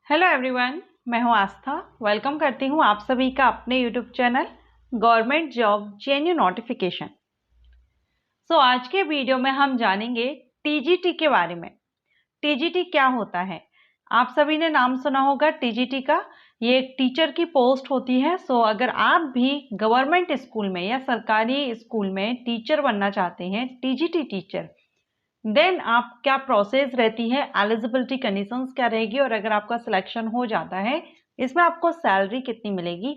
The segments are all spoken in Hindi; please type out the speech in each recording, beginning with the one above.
हेलो एवरीवन, मैं हूं आस्था। वेलकम करती हूं आप सभी का अपने YouTube channel government job JNU notification. आज के वीडियो में हम जानेंगे टीजीटी के बारे में। टीजीटी क्या होता है? आप सभी ने नाम सुना होगा टीजीटी का। ये एक टीचर की पोस्ट होती है। अगर आप भी गवर्नमेंट स्कूल में या सरकारी स्कूल में टीचर बनना चाहते हैं, टीजीटी टीचर, देन आप क्या प्रोसेस रहती है, एलिजिबिलिटी कंडीशंस क्या रहेगी, और अगर आपका सिलेक्शन हो जाता है इसमें आपको सैलरी कितनी मिलेगी।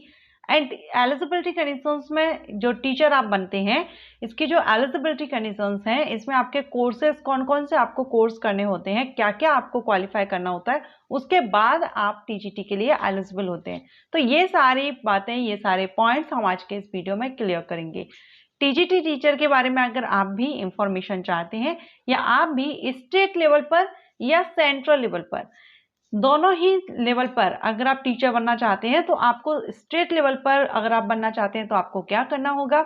एंड एलिजिबिलिटी कंडीशंस में जो टीचर आप बनते हैं, इसकी जो एलिजिबिलिटी कंडीशंस हैं, इसमें आपके कोर्सेज कौन कौन से आपको कोर्स करने होते हैं, क्या क्या आपको क्वालिफाई करना होता है, उसके बाद आप टीजीटी के लिए एलिजिबल होते हैं। तो ये सारी बातें, ये सारे पॉइंट्स हम आज के इस वीडियो में क्लियर करेंगे। टीजीटी टीचर के बारे में अगर आप भी इंफॉर्मेशन चाहते हैं, या आप भी स्टेट लेवल पर या सेंट्रल लेवल पर, दोनों ही लेवल पर अगर आप टीचर बनना चाहते हैं, तो आपको स्टेट लेवल पर अगर आप बनना चाहते हैं तो आपको क्या करना होगा,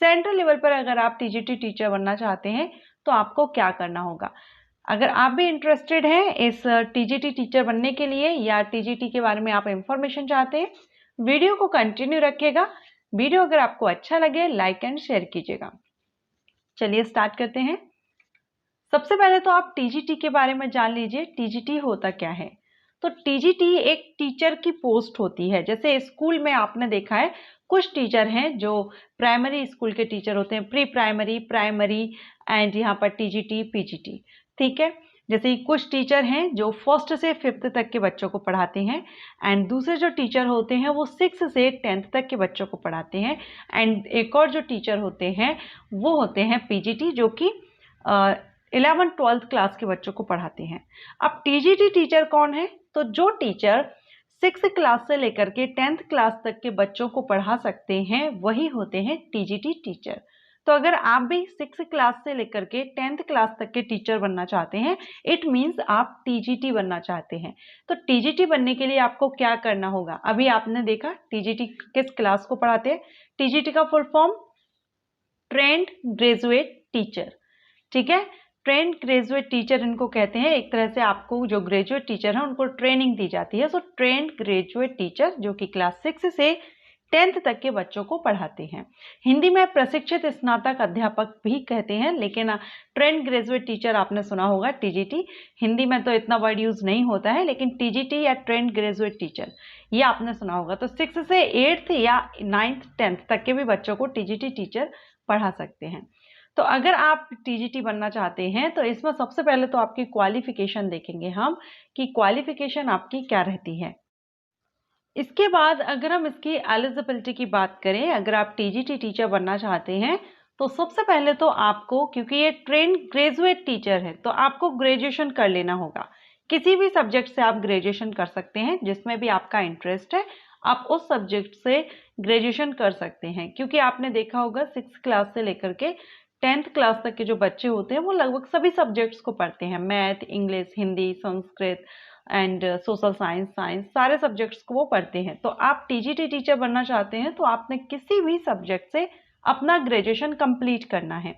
सेंट्रल लेवल पर अगर आप टीजीटी टीचर बनना चाहते हैं तो आपको क्या करना होगा। अगर आप भी इंटरेस्टेड हैं इस टीजीटी टीचर बनने के लिए, या टीजीटी के बारे में आप इंफॉर्मेशन चाहते हैं, वीडियो को कंटिन्यू रखिएगा। वीडियो अगर आपको अच्छा लगे लाइक एंड शेयर कीजिएगा। चलिए स्टार्ट करते हैं। सबसे पहले तो आप टीजीटी के बारे में जान लीजिए, टीजीटी होता क्या है। तो टीजीटी एक टीचर की पोस्ट होती है। जैसे स्कूल में आपने देखा है, कुछ टीचर हैं जो प्राइमरी स्कूल के टीचर होते हैं, प्री प्राइमरी, प्राइमरी, एंड यहाँ पर टीजीटी, पीजीटी, ठीक है। जैसे कुछ टीचर हैं जो 1st से 5th तक के बच्चों को पढ़ाते हैं, एंड दूसरे जो टीचर होते हैं वो 6 से 10th तक के बच्चों को पढ़ाते हैं, एंड एक और जो टीचर होते हैं वो होते हैं पीजीटी, जो कि 11th-12th क्लास के बच्चों को पढ़ाते हैं। अब टीजीटी टीचर कौन है? तो जो टीचर 6th क्लास से लेकर के 10th क्लास तक के बच्चों को पढ़ा सकते हैं, वही होते हैं टीजीटी टीचर। तो अगर आप भी 6th क्लास से लेकर के 10th क्लास तक के टीचर बनना चाहते हैं, इट मीन्स आप टीजीटी बनना चाहते हैं। तो टीजीटी बनने के लिए आपको क्या करना होगा? अभी आपने देखा टीजीटी किस क्लास को पढ़ाते हैं। टीजीटी का full form trained graduate teacher, ठीक है। ट्रेंड ग्रेजुएट टीचर इनको कहते हैं। एक तरह से आपको जो ग्रेजुएट टीचर है उनको ट्रेनिंग दी जाती है। ट्रेंड ग्रेजुएट टीचर जो कि क्लास 6 से 10th तक के बच्चों को पढ़ाते हैं। हिंदी में प्रशिक्षित स्नातक अध्यापक भी कहते हैं, लेकिन ट्रेंड ग्रेजुएट टीचर आपने सुना होगा टीजीटी। हिंदी में तो इतना वर्ड यूज नहीं होता है, लेकिन टीजीटी या ट्रेंड ग्रेजुएट टीचर ये आपने सुना होगा। तो 6 से 8th या 9th 10th तक के भी बच्चों को टीजीटी टीचर पढ़ा सकते हैं। तो अगर आप टीजीटी बनना चाहते हैं तो इसमें सबसे पहले तो आपकी क्वालिफिकेशन देखेंगे हम, कि क्वालिफिकेशन आपकी क्या रहती है। इसके बाद अगर हम इसकी एलिजिबिलिटी की बात करें, अगर आप टीजीटी टीचर बनना चाहते हैं तो सबसे पहले तो आपको, क्योंकि ये ट्रेंड ग्रेजुएट टीचर है, तो आपको ग्रेजुएशन कर लेना होगा। किसी भी सब्जेक्ट से आप ग्रेजुएशन कर सकते हैं, जिसमें भी आपका इंटरेस्ट है आप उस सब्जेक्ट से ग्रेजुएशन कर सकते हैं। क्योंकि आपने देखा होगा 6th क्लास से लेकर के 10th क्लास तक के जो बच्चे होते हैं वो लगभग सभी सब्जेक्ट्स को पढ़ते हैं। Math, English, Hindi, Sanskrit and social science, सारे सब्जेक्ट्स को वो पढ़ते हैं। तो आप टीजीटी टीचर बनना चाहते हैं तो आपने किसी भी सब्जेक्ट से अपना ग्रेजुएशन कंप्लीट करना है।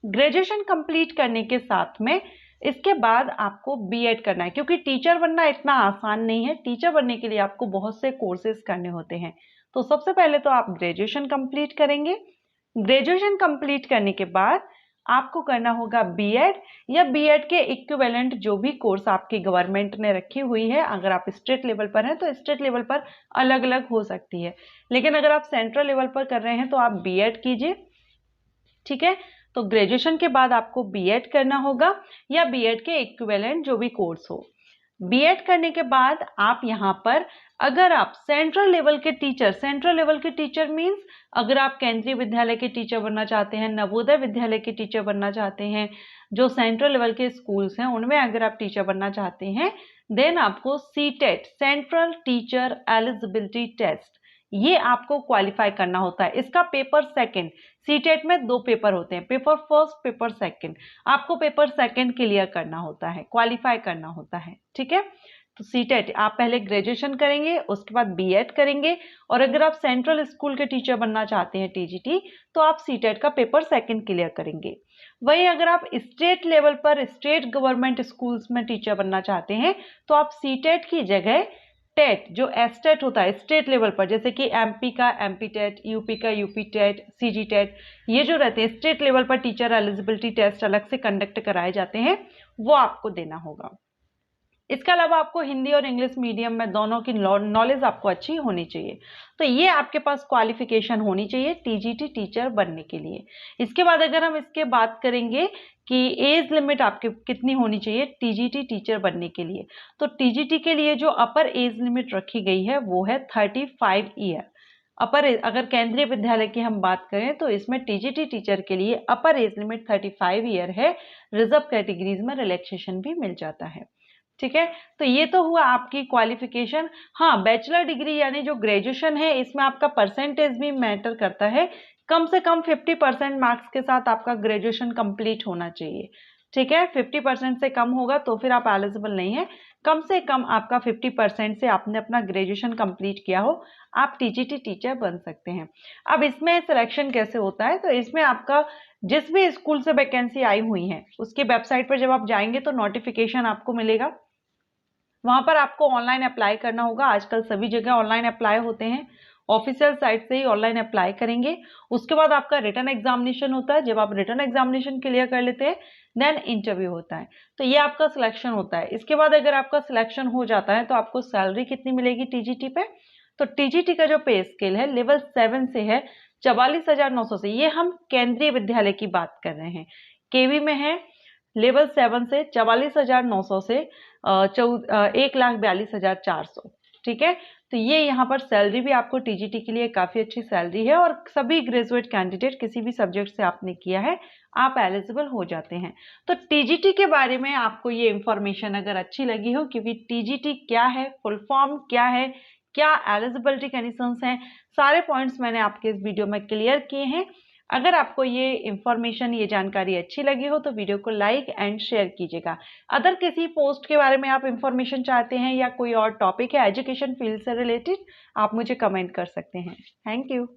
ग्रेजुएशन कंप्लीट करने के साथ में इसके बाद आपको बीएड करना है, क्योंकि टीचर बनना इतना आसान नहीं है। टीचर बनने के लिए आपको बहुत से कोर्सेज करने होते हैं। तो सबसे पहले तो आप ग्रेजुएशन कंप्लीट करेंगे। ग्रेजुएशन कंप्लीट करने के बाद आपको करना होगा बीएड, या बीएड के इक्विवेलेंट जो भी कोर्स आपकी गवर्नमेंट ने रखी हुई है। अगर आप स्टेट लेवल पर हैं तो स्टेट लेवल पर अलग अलग हो सकती है, लेकिन अगर आप सेंट्रल लेवल पर कर रहे हैं तो आप बीएड कीजिए, ठीक है। तो ग्रेजुएशन के बाद आपको बीएड करना होगा, या बीएड के इक्विवेलेंट जो भी कोर्स हो। बीएड करने के बाद आप यहाँ पर, अगर आप सेंट्रल लेवल के टीचर मीन्स अगर आप केंद्रीय विद्यालय के टीचर बनना चाहते हैं, नवोदय विद्यालय के टीचर बनना चाहते हैं, जो सेंट्रल लेवल के स्कूल्स हैं उनमें अगर आप टीचर बनना चाहते हैं, देन आपको CTET, central teacher eligibility test, ये आपको क्वालिफाई करना होता है। इसका पेपर सेकंड, सीटेट में 2 पेपर होते हैं, पेपर फर्स्ट, पेपर सेकंड। आपको पेपर सेकंड क्लियर करना होता है, क्वालिफाई करना होता है, ठीक है। तो सीटेट आप पहले ग्रेजुएशन करेंगे, उसके बाद बीएड करेंगे, और अगर आप सेंट्रल स्कूल के टीचर बनना चाहते हैं टीजीटी, तो आप सीटेट का पेपर सेकंड क्लियर करेंगे। वही अगर आप स्टेट लेवल पर स्टेट गवर्नमेंट स्कूल्स में टीचर बनना चाहते हैं तो आप सीटेट की जगह टेट, जो एस्टेट होता है स्टेट लेवल पर, जैसे कि एमपी का एमपी टेट, यूपी का यूपी टेट, सीजी टेट, ये जो रहते हैं स्टेट लेवल पर टीचर एलिजिबिलिटी टेस्ट अलग से कंडक्ट कराए जाते हैं, वो आपको देना होगा। इसके अलावा आपको हिंदी और इंग्लिश मीडियम में दोनों की नॉलेज आपको अच्छी होनी चाहिए। तो ये आपके पास क्वालिफिकेशन होनी चाहिए टीजीटी टीचर बनने के लिए। इसके बाद अगर हम इसके बात करेंगे कि एज लिमिट आपके कितनी होनी चाहिए टीजीटी टीचर बनने के लिए, तो टीजीटी के लिए जो अपर एज लिमिट रखी गई है वो है 35 ईयर। अपर अगर केंद्रीय विद्यालय की हम बात करें तो इसमें टीजीटी टीचर के लिए अपर एज लिमिट 35 ईयर है। रिजर्व कैटेगरीज में रिलैक्सेशन भी मिल जाता है। ठीक है, तो ये तो हुआ आपकी क्वालिफिकेशन। हाँ, बैचलर डिग्री यानी जो ग्रेजुएशन है इसमें आपका परसेंटेज भी मैटर करता है। कम से कम 50% मार्क्स के साथ आपका ग्रेजुएशन कंप्लीट होना चाहिए। ठीक है, 50% से कम होगा तो फिर आप एलिजिबल नहीं है। कम से कम आपका 50% से आपने अपना ग्रेजुएशन कंप्लीट किया हो, आप टीजीटी टीचर बन सकते हैं। अब इसमें सिलेक्शन कैसे होता है, तो इसमें आपका जिस भी स्कूल से वैकेंसी आई हुई है उसकी वेबसाइट पर जब आप जाएंगे तो नोटिफिकेशन आपको मिलेगा। वहां पर आपको ऑनलाइन अप्लाई करना होगा। आजकल सभी जगह ऑनलाइन अप्लाई होते हैं, ऑफिशियल साइट से ही ऑनलाइन अप्लाई करेंगे। उसके बाद आपका रिटन एग्जामिनेशन होता है। जब आप रिटन एग्जामिनेशन क्लियर कर लेते हैं देन इंटरव्यू होता है। तो ये आपका सिलेक्शन होता है। इसके बाद अगर आपका सिलेक्शन हो जाता है तो आपको सैलरी कितनी मिलेगी टीजीटी पे, तो टीजीटी का जो पे स्केल है लेवल 7 से है 44,900 से। ये हम केंद्रीय विद्यालय की बात कर रहे हैं, केवी में है लेवल 7 से 44,900 से 1,42,400। ठीक है, तो ये यहाँ पर सैलरी भी आपको टीजीटी के लिए काफ़ी अच्छी सैलरी है और सभी ग्रेजुएट कैंडिडेट किसी भी सब्जेक्ट से आपने किया है आप एलिजिबल हो जाते हैं। तो टीजीटी के बारे में आपको ये इंफॉर्मेशन अगर अच्छी लगी हो, क्योंकि टीजीटी क्या है, फुल फॉर्म क्या है, क्या एलिजिबिलिटी कंडीशंस हैं, सारे पॉइंट्स मैंने आपके इस वीडियो में क्लियर किए हैं। अगर आपको ये इंफॉर्मेशन, ये जानकारी अच्छी लगी हो तो वीडियो को लाइक एंड शेयर कीजिएगा। अदर किसी पोस्ट के बारे में आप इंफॉर्मेशन चाहते हैं या कोई और टॉपिक है एजुकेशन फील्ड से रिलेटेड, आप मुझे कमेंट कर सकते हैं। Thank you.